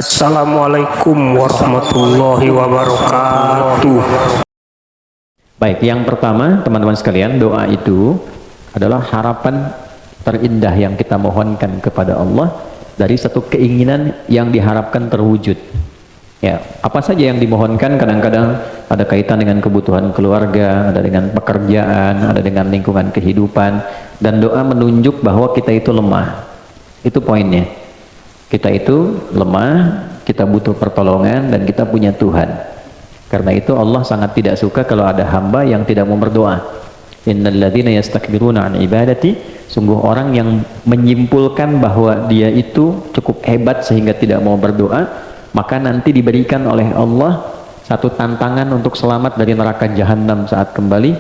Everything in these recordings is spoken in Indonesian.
Assalamualaikum warahmatullahi wabarakatuh. Baik, yang pertama teman-teman sekalian, doa itu adalah harapan terindah yang kita mohonkan kepada Allah dari satu keinginan yang diharapkan terwujud. Ya, apa saja yang dimohonkan kadang-kadang ada kaitan dengan kebutuhan keluarga, ada dengan pekerjaan, ada dengan lingkungan kehidupan, dan doa menunjuk bahwa kita itu lemah. Itu poinnya. Kita itu lemah, kita butuh pertolongan, dan kita punya Tuhan. Karena itu Allah sangat tidak suka kalau ada hamba yang tidak mau berdoa. Innal ladzina yastakbiruna an ibadati, sungguh orang yang menyimpulkan bahwa dia itu cukup hebat sehingga tidak mau berdoa, maka nanti diberikan oleh Allah satu tantangan untuk selamat dari neraka jahanam saat kembali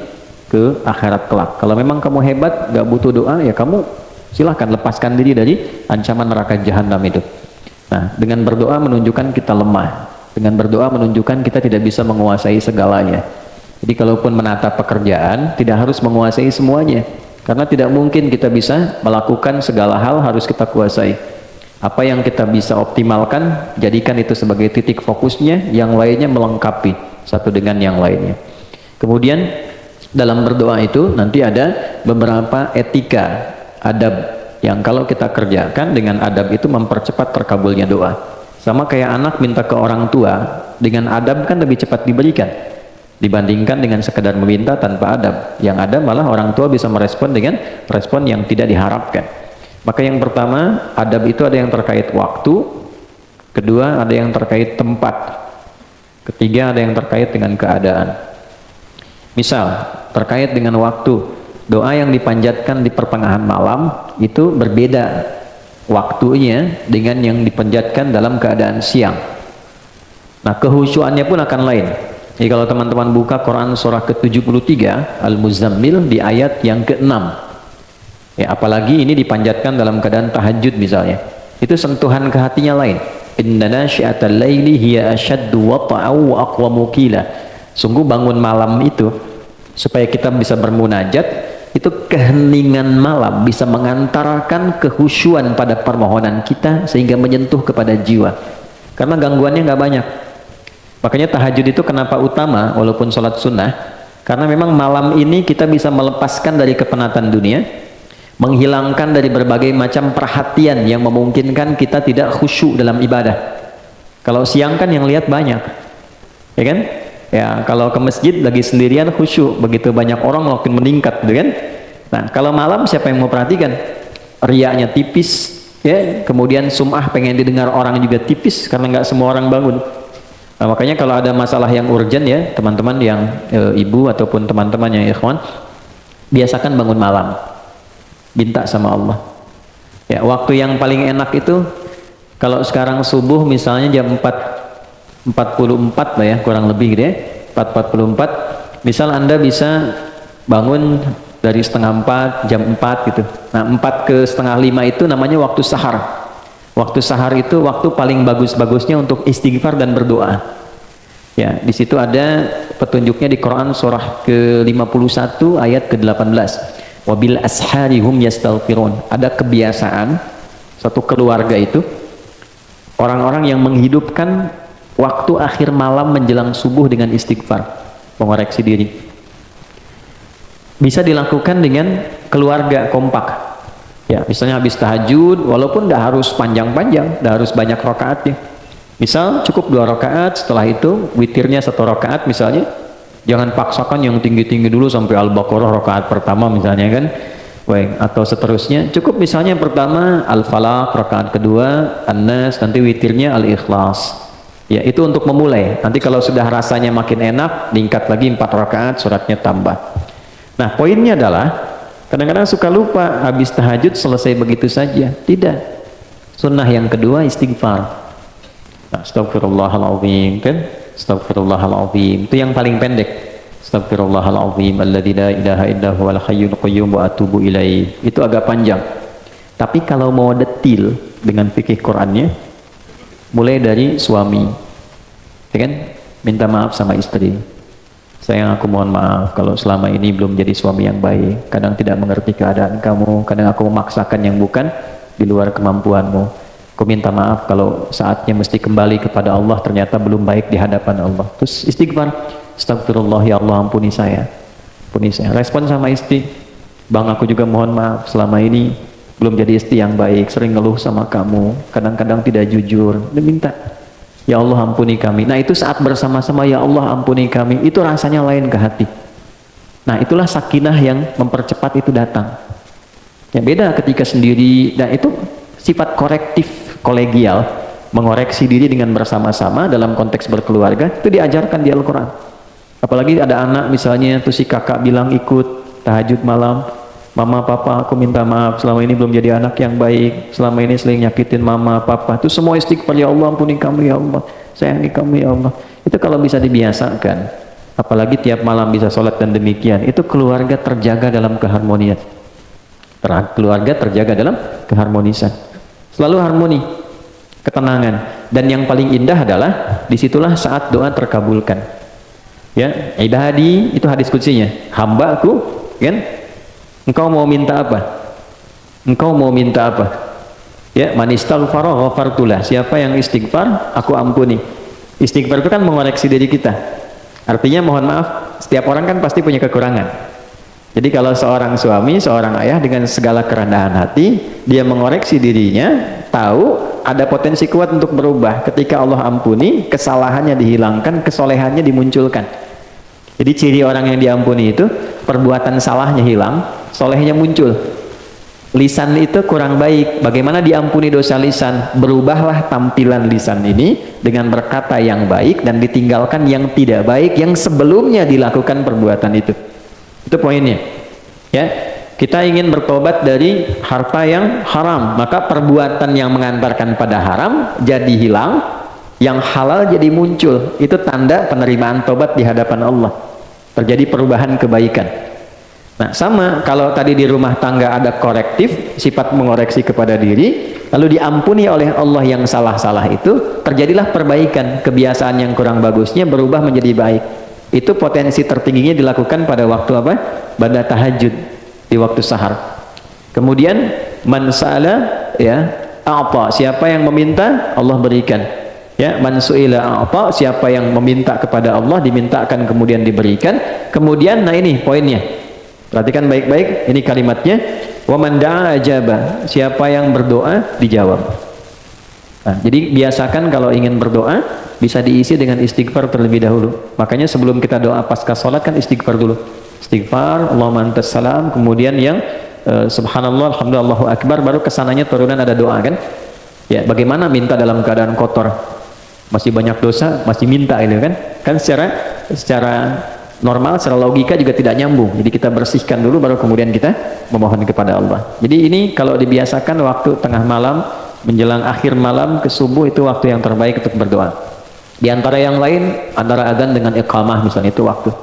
ke akhirat kelak. Kalau memang kamu hebat, gak butuh doa, ya kamu silahkan lepaskan diri dari ancaman neraka jahanam itu. Nah, dengan berdoa menunjukkan kita lemah. Dengan berdoa menunjukkan kita tidak bisa menguasai segalanya. Jadi kalaupun menata pekerjaan, tidak harus menguasai semuanya. Karena tidak mungkin kita bisa melakukan segala hal harus kita kuasai. Apa yang kita bisa optimalkan, jadikan itu sebagai titik fokusnya, yang lainnya melengkapi satu dengan yang lainnya. Kemudian dalam berdoa itu nanti ada beberapa etika, adab yang kalau kita kerjakan dengan adab itu mempercepat terkabulnya doa. Sama kayak anak minta ke orang tua, dengan adab kan lebih cepat diberikan dibandingkan dengan sekedar meminta tanpa adab. Yang ada malah orang tua bisa merespon dengan respon yang tidak diharapkan. Maka yang pertama, adab itu ada yang terkait waktu, kedua ada yang terkait tempat, ketiga ada yang terkait dengan keadaan. Misal terkait dengan waktu, doa yang dipanjatkan di pertengahan malam itu berbeda waktunya dengan yang dipanjatkan dalam keadaan siang. Nah, kehusyuannya pun akan lain. Jadi kalau teman-teman buka Quran surah ke-73 Al-Muzammil di ayat yang ke-6, ya, apalagi ini dipanjatkan dalam keadaan tahajud misalnya, itu sentuhan ke hatinya lain. Inna nasyi'atal laili hiya ashaddu wata'aw wa aqwamu qila. Sungguh bangun malam itu supaya kita bisa bermunajat, itu keheningan malam bisa mengantarkan kehusyuan pada permohonan kita sehingga menyentuh kepada jiwa. Karena gangguannya nggak banyak. Makanya tahajud itu kenapa utama walaupun sholat sunnah? Karena memang malam ini kita bisa melepaskan dari kepenatan dunia, menghilangkan dari berbagai macam perhatian yang memungkinkan kita tidak khusyuk dalam ibadah. Kalau siang kan yang lihat banyak, ya kan? Ya, kalau ke masjid lagi sendirian khusyuk, begitu banyak orang makin meningkat, gitu kan? Nah, kalau malam siapa yang mau perhatikan? Riaknya tipis, ya. Kemudian sum'ah pengen didengar orang juga tipis karena nggak semua orang bangun. Nah, makanya kalau ada masalah yang urgent ya, teman-teman yang ibu ataupun teman-teman yang ikhwan, biasakan bangun malam. Minta sama Allah. Ya, waktu yang paling enak itu kalau sekarang subuh misalnya jam 4:44 lah ya, kurang lebih gitu ya, 4:44. Misal Anda bisa bangun dari setengah 4, jam 4 gitu. Nah, 4 ke setengah 5 itu namanya waktu sahar. Waktu sahar itu waktu paling bagus-bagusnya untuk istighfar dan berdoa. Ya, di situ ada petunjuknya di Quran surah ke-51 ayat ke-18. Wabil asharihum yastaghfirun. Ada kebiasaan satu keluarga itu, orang-orang yang menghidupkan waktu akhir malam menjelang subuh dengan istighfar, mengoreksi diri. Bisa dilakukan dengan keluarga kompak. Ya, misalnya habis tahajud, walaupun tidak harus panjang-panjang, tidak harus banyak rakaatnya. Misal cukup 2 rakaat, setelah itu witirnya 1 rakaat misalnya. Jangan paksakan yang tinggi-tinggi dulu sampai Al-Baqarah rakaat pertama misalnya kan. Baik, atau seterusnya. Cukup misalnya pertama Al-Falaq, rakaat kedua An-Nas, nanti witirnya Al-Ikhlas. Ya, itu untuk memulai. Nanti kalau sudah rasanya makin enak, tingkat lagi 4 rakaat, suratnya tambah. Nah, poinnya adalah kadang-kadang suka lupa habis tahajud selesai begitu saja. Tidak. Sunnah yang kedua istighfar. Nah, astagfirullahaladzim kan? Astagfirullahaladzim. Itu yang paling pendek. Astagfirullahaladzim alladzi la ilaha illa huwal hayyul qayyum wa atubu ilaih. Itu agak panjang. Tapi kalau mau detil dengan fikih Qur'annya, mulai dari suami, ya kan? Minta maaf sama istri. Sayang, aku mohon maaf kalau selama ini belum jadi suami yang baik. Kadang tidak mengerti keadaan kamu, kadang aku memaksakan yang bukan di luar kemampuanmu. Aku minta maaf kalau saatnya mesti kembali kepada Allah ternyata belum baik di hadapan Allah. Terus istighfar, astagfirullah ya Allah ampuni saya. Ampuni saya. Respon sama istri, bang aku juga mohon maaf selama ini belum jadi istri yang baik, sering ngeluh sama kamu, kadang-kadang tidak jujur. Dia minta, ya Allah ampuni kami. Nah itu saat bersama-sama ya Allah ampuni kami, itu rasanya lain ke hati. Nah itulah sakinah yang mempercepat itu datang. Ya beda ketika sendiri, dan itu sifat korektif, kolegial, mengoreksi diri dengan bersama-sama dalam konteks berkeluarga, itu diajarkan di Al-Quran. Apalagi ada anak misalnya, tuh si kakak bilang ikut tahajud malam, mama papa aku minta maaf selama ini belum jadi anak yang baik, selama ini sering nyakitin mama papa, itu semua istighfar, ya Allah ampuni kamu ya Allah, sayangi kamu ya Allah. Itu kalau bisa dibiasakan, apalagi tiap malam bisa sholat dan demikian, itu keluarga terjaga dalam keharmonian. Keluarga terjaga dalam keharmonisan, selalu harmoni, ketenangan, dan yang paling indah adalah disitulah saat doa terkabulkan. Ya, ibadi itu hadis kutsinya, hambaku, kan? Engkau mau minta apa? Engkau mau minta apa? Ya, man istaghfara ghafartulah. Siapa yang istighfar, aku ampuni. Istighfar itu kan mengoreksi diri kita. Artinya mohon maaf, setiap orang kan pasti punya kekurangan. Jadi kalau seorang suami, seorang ayah dengan segala kerendahan hati, dia mengoreksi dirinya, tahu ada potensi kuat untuk berubah. Ketika Allah ampuni, kesalahannya dihilangkan, kesolehannya dimunculkan. Jadi ciri orang yang diampuni itu, perbuatan salahnya hilang, solehnya muncul. Lisan itu kurang baik, bagaimana diampuni dosa lisan? Berubahlah tampilan lisan ini dengan berkata yang baik dan ditinggalkan yang tidak baik yang sebelumnya dilakukan perbuatan itu. Itu poinnya. Ya, kita ingin bertobat dari harta yang haram, maka perbuatan yang mengantarkan pada haram jadi hilang, yang halal jadi muncul. Itu tanda penerimaan tobat di hadapan Allah. Terjadi perubahan kebaikan. Nah, sama kalau tadi di rumah tangga ada korektif, sifat mengoreksi kepada diri, lalu diampuni oleh Allah yang salah-salah itu, terjadilah perbaikan, kebiasaan yang kurang bagusnya berubah menjadi baik. Itu potensi tertingginya dilakukan pada waktu apa? Pada tahajud, di waktu sahar. Kemudian man sa'ala, ya, a'ta, siapa yang meminta Allah berikan. Ya, man su'ila a'ta, siapa yang meminta kepada Allah dimintakan kemudian diberikan. Kemudian nah ini poinnya. Perhatikan baik-baik, ini kalimatnya, wa man da'a ajaba, siapa yang berdoa dijawab. Nah, jadi biasakan kalau ingin berdoa bisa diisi dengan istighfar terlebih dahulu. Makanya sebelum kita doa pasca sholat kan istighfar dulu. Istighfar, Allahumma antas salam, kemudian yang subhanallah, alhamdulillah, Allahu akbar, baru kesananya turunan ada doa kan. Ya, bagaimana minta dalam keadaan kotor? Masih banyak dosa, masih minta ini kan? Kan secara normal, secara logika juga tidak nyambung. Jadi kita bersihkan dulu baru kemudian kita memohon kepada Allah. Jadi ini kalau dibiasakan waktu tengah malam menjelang akhir malam ke subuh itu waktu yang terbaik untuk berdoa. Di antara yang lain, antara adzan dengan iqamah misalnya itu waktu.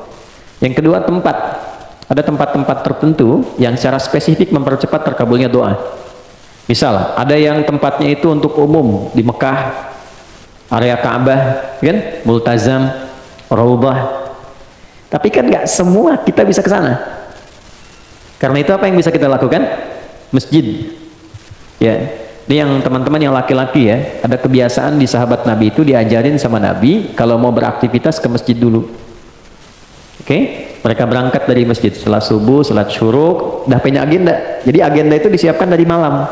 Yang kedua tempat. Ada tempat-tempat tertentu yang secara spesifik mempercepat terkabulnya doa. Misal, ada yang tempatnya itu untuk umum di Mekah, area Ka'bah, kan? Multazam, Raudhah. Tapi kan nggak semua kita bisa ke sana. Karena itu apa yang bisa kita lakukan? Masjid. Ya. Ini yang teman-teman yang laki-laki ya, ada kebiasaan di sahabat Nabi itu diajarin sama Nabi kalau mau beraktivitas ke masjid dulu. Oke, mereka berangkat dari masjid setelah subuh, salat syuruk, udah punya agenda. Jadi agenda itu disiapkan dari malam.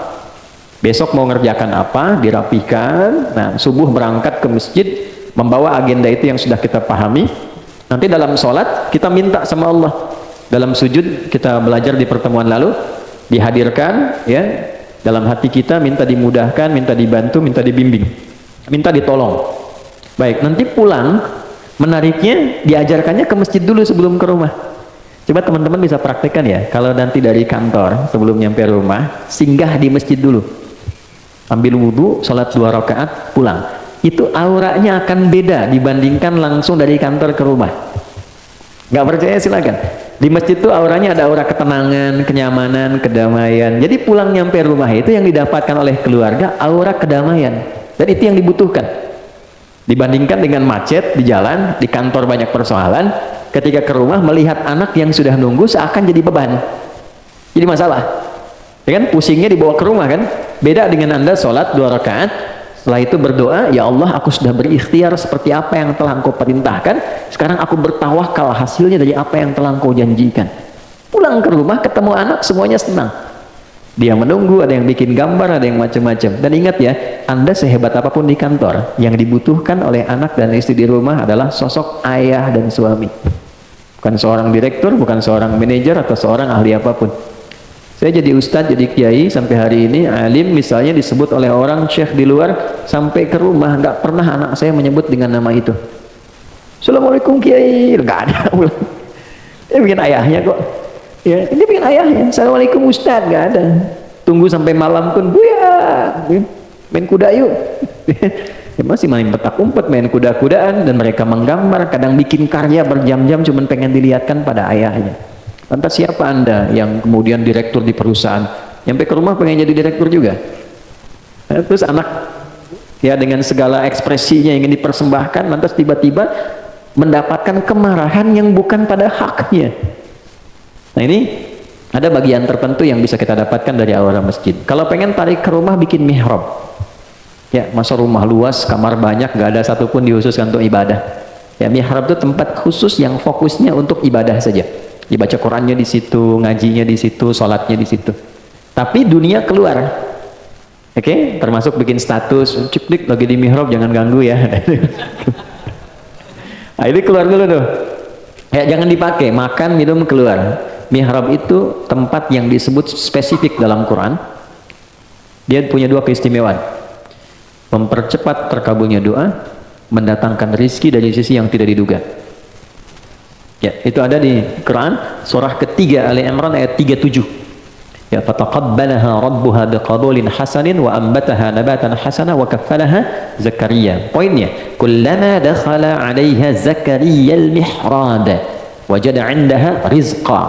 Besok mau ngerjakan apa, dirapikan. Nah, subuh berangkat ke masjid, membawa agenda itu yang sudah kita pahami. Nanti dalam sholat kita minta sama Allah. Dalam sujud kita belajar di pertemuan lalu, dihadirkan ya. Dalam hati kita minta dimudahkan, minta dibantu, minta dibimbing, minta ditolong. Baik, nanti pulang menariknya diajarkannya ke masjid dulu sebelum ke rumah. Coba teman-teman bisa praktekkan ya, kalau nanti dari kantor sebelum nyampe rumah singgah di masjid dulu, ambil wudhu, sholat 2 rakaat, pulang. Itu auranya akan beda dibandingkan langsung dari kantor ke rumah. Nggak percaya silakan. Di masjid itu auranya ada aura ketenangan, kenyamanan, kedamaian. Jadi pulang nyampe rumah itu yang didapatkan oleh keluarga aura kedamaian. Dan itu yang dibutuhkan. Dibandingkan dengan macet di jalan, di kantor banyak persoalan, ketika ke rumah melihat anak yang sudah nunggu seakan jadi beban. Jadi masalah. ya kan, pusingnya dibawa ke rumah kan. Beda dengan Anda sholat 2 rakaat, setelah itu berdoa, ya Allah aku sudah berikhtiar seperti apa yang telah Engkau perintahkan, sekarang aku bertawakal hasilnya dari apa yang telah Engkau janjikan. Pulang ke rumah ketemu anak semuanya senang, dia menunggu, ada yang bikin gambar, ada yang macam-macam. Dan ingat ya, Anda sehebat apapun di kantor, yang dibutuhkan oleh anak dan istri di rumah adalah sosok ayah dan suami, bukan seorang direktur, bukan seorang manajer atau seorang ahli apapun. Saya jadi ustadz, jadi kiai sampai hari ini, alim misalnya disebut oleh orang syekh di luar, sampai ke rumah nggak pernah anak saya menyebut dengan nama itu. Assalamualaikum kiai, nggak ada. Ini bikin ayahnya kok. Ya, ini bikin ayahnya. Assalamualaikum ustadz, nggak ada. Tunggu sampai malam pun, buya, main kuda yuk. Ya, masih main petak umpet, main kuda-kudaan, dan mereka menggambar, kadang bikin karya berjam-jam cuman pengen dilihatkan pada ayahnya. Lantas siapa Anda yang kemudian direktur di perusahaan, nyampe ke rumah pengen jadi direktur juga? Terus anak ya dengan segala ekspresinya ingin dipersembahkan, lantas tiba-tiba mendapatkan kemarahan yang bukan pada haknya. Nah ini ada bagian tertentu yang bisa kita dapatkan dari aura masjid. Kalau pengen tarik ke rumah, bikin mihrab. Ya, masa rumah luas, kamar banyak, gak ada satupun dihususkan untuk ibadah. Ya, mihrab itu tempat khusus yang fokusnya untuk ibadah saja. Dibaca Qurannya di situ, ngajinya di situ, sholatnya di situ. Tapi dunia keluar, oke? Termasuk bikin status, ciplik lagi di mihrab, jangan ganggu ya. Nah, ini keluar dulu tuh. Ya, jangan dipakai, makan, minum, keluar. Mihrab itu tempat yang disebut spesifik dalam Quran. Dia punya 2 keistimewaan: mempercepat terkabulnya doa, mendatangkan rizki dari sisi yang tidak diduga. Ya, itu ada di Quran surah ketiga Ali Imran ayat 37. Ya, fataqabbalaha rabbuha biqabulin hasanin wa ambataha nabatan hasana wa kaffalaha Zakaria. Poinnya, kullama dakhala 'alaiha Zakaria al-mihrab wajada 'indaha rizqa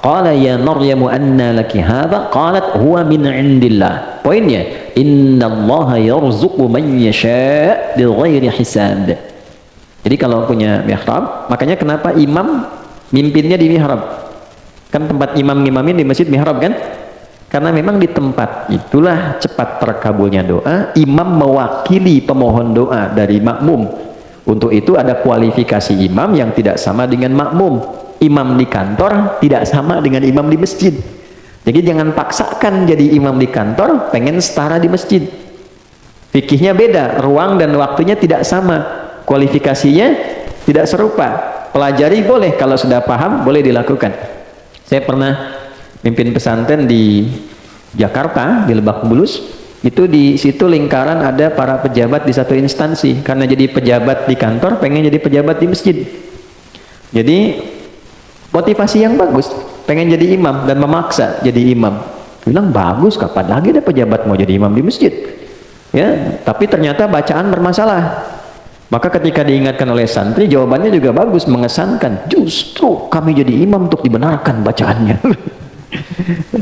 qala ya Maryamu anna laki hadha qalat huwa min 'indillah. Poinnya, innallaha yarzuqu man yasha' bighairi hisab. Jadi kalau punya mihrab, makanya kenapa imam mimpinnya di mihrab? Kan tempat imam ngimamin di masjid mihrab kan? Karena memang di tempat itulah cepat terkabulnya doa, imam mewakili pemohon doa dari makmum. Untuk itu ada kualifikasi imam yang tidak sama dengan makmum. Imam di kantor tidak sama dengan imam di masjid. Jadi jangan paksakan jadi imam di kantor, pengen setara di masjid. Fikihnya beda, ruang dan waktunya tidak sama. Kualifikasinya tidak serupa. Pelajari boleh, kalau sudah paham boleh dilakukan. Saya pernah mimpin pesantren di Jakarta, di Lebak Bulus. Itu di situ lingkaran ada para pejabat di satu instansi. Karena jadi pejabat di kantor, pengen jadi pejabat di masjid. Jadi motivasi yang bagus, pengen jadi imam dan memaksa jadi imam. Bilang bagus, kapan lagi ada pejabat mau jadi imam di masjid? Ya, tapi ternyata bacaan bermasalah. Maka ketika diingatkan oleh santri, jawabannya juga bagus, mengesankan. Justru kami jadi imam untuk dibenarkan bacaannya.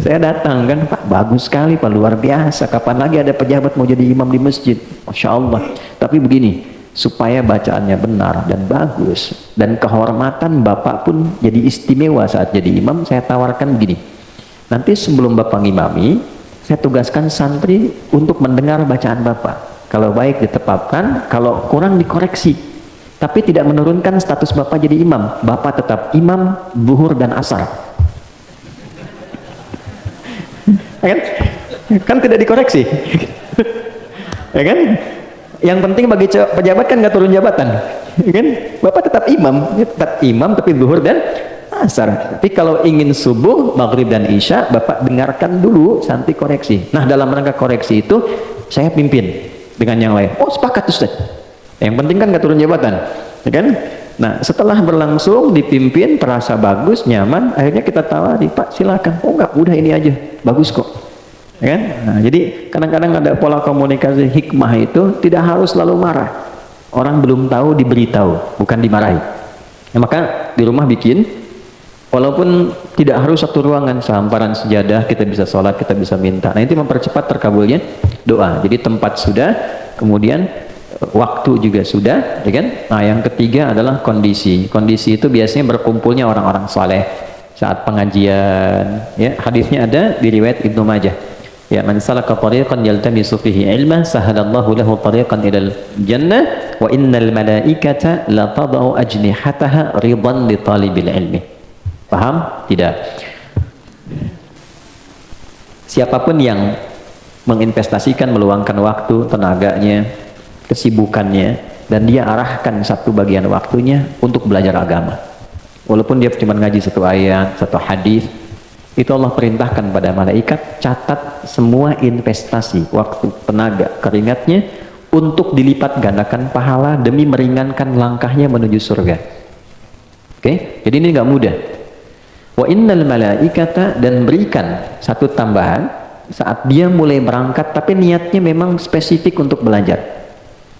Saya datang kan, Pak, bagus sekali Pak, luar biasa. Kapan lagi ada pejabat mau jadi imam di masjid? Masya Allah. Tapi begini, supaya bacaannya benar dan bagus, dan kehormatan Bapak pun jadi istimewa saat jadi imam, saya tawarkan begini. Nanti sebelum Bapak ngimami, saya tugaskan santri untuk mendengar bacaan Bapak. Kalau baik ditetapkan, kalau kurang dikoreksi. Tapi tidak menurunkan status Bapak jadi imam. Bapak tetap imam zuhur dan asar. Kan? Kan tidak dikoreksi. Ya kan? Yang penting bagi pejabat kan nggak turun jabatan. Ya kan? Bapak tetap imam tapi zuhur dan asar. Tapi kalau ingin subuh, maghrib dan isya, Bapak dengarkan dulu sampai koreksi. Nah, dalam rangka koreksi itu saya pimpin dengan yang lain. Oh, sepakat Ustaz. Yang penting kan nggak turun jabatan, ya kan? Nah, setelah berlangsung dipimpin, terasa bagus, nyaman, akhirnya kita tawari, Pak silakan. Oh enggak, udah ini aja, bagus kok, ya kan? Nah, jadi kadang-kadang ada pola komunikasi hikmah itu tidak harus selalu marah. Orang belum tahu diberitahu, bukan dimarahi. Ya, maka di rumah bikin, walaupun tidak harus satu ruangan, sehamparan sejadah, kita bisa sholat, kita bisa minta. Nah, itu mempercepat terkabulnya doa. Jadi tempat sudah, kemudian waktu juga sudah, ya kan? Nah, yang ketiga adalah kondisi. Kondisi itu biasanya berkumpulnya orang-orang saleh. saat pengajian, ya hadisnya ada di riwayat Ibnu Majah. Ya, man salaka tariqan yaltamisu fihi ilman sahalallahu lahu tariqan ilal jannah wa innal malaikata la tad'u ajnihataha ridan li talibil ilmi. Paham? Tidak. Siapapun yang menginvestasikan, meluangkan waktu, tenaganya, kesibukannya, dan dia arahkan satu bagian waktunya untuk belajar agama. Walaupun dia cuma ngaji satu ayat, satu hadis, itu Allah perintahkan pada malaikat, catat semua investasi, waktu, tenaga, keringatnya untuk dilipat gandakan pahala demi meringankan langkahnya menuju surga. Oke? Jadi ini nggak mudah. Wa innal malaikata, dan berikan satu tambahan saat dia mulai berangkat tapi niatnya memang spesifik untuk belajar.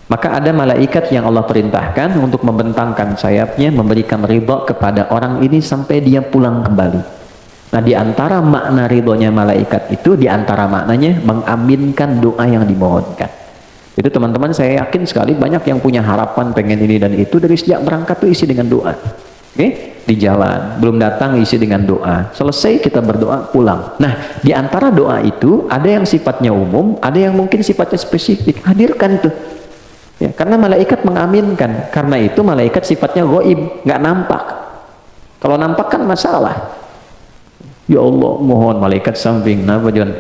Maka ada malaikat yang Allah perintahkan untuk membentangkan sayapnya, memberikan ridha kepada orang ini sampai dia pulang kembali. Nah, di antara makna ridhonya malaikat itu, di antara maknanya mengaminkan doa yang dimohonkan. Itu teman-teman, saya yakin sekali banyak yang punya harapan pengen ini dan itu, dari sejak berangkat tuh isi dengan doa. Oke? Di jalan, belum datang isi dengan doa. Selesai kita berdoa, pulang. Nah, di antara doa itu ada yang sifatnya umum, ada yang mungkin sifatnya spesifik. Hadirkan tuh. Ya, karena malaikat mengaminkan. Karena itu malaikat sifatnya ghaib, nggak nampak. Kalau nampak kan masalah. Ya Allah, mohon malaikat samping. Kenapa John?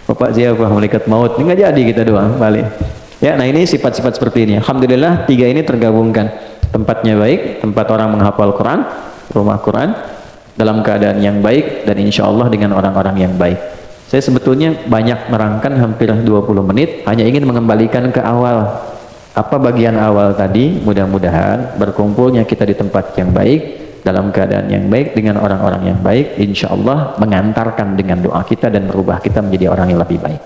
Bapak siapa? Malaikat maut. Ini nggak jadi kita doang balik. Ya, nah ini sifat-sifat seperti ini. Alhamdulillah 3 ini tergabungkan. Tempatnya baik, tempat orang menghafal Quran, rumah Quran, dalam keadaan yang baik, dan insya Allah dengan orang-orang yang baik. Saya sebetulnya banyak merangkan, hampir 20 menit, hanya ingin mengembalikan ke awal. Apa bagian awal tadi? Mudah-mudahan berkumpulnya kita di tempat yang baik, dalam keadaan yang baik, dengan orang-orang yang baik, insya Allah mengantarkan dengan doa kita dan merubah kita menjadi orang yang lebih baik.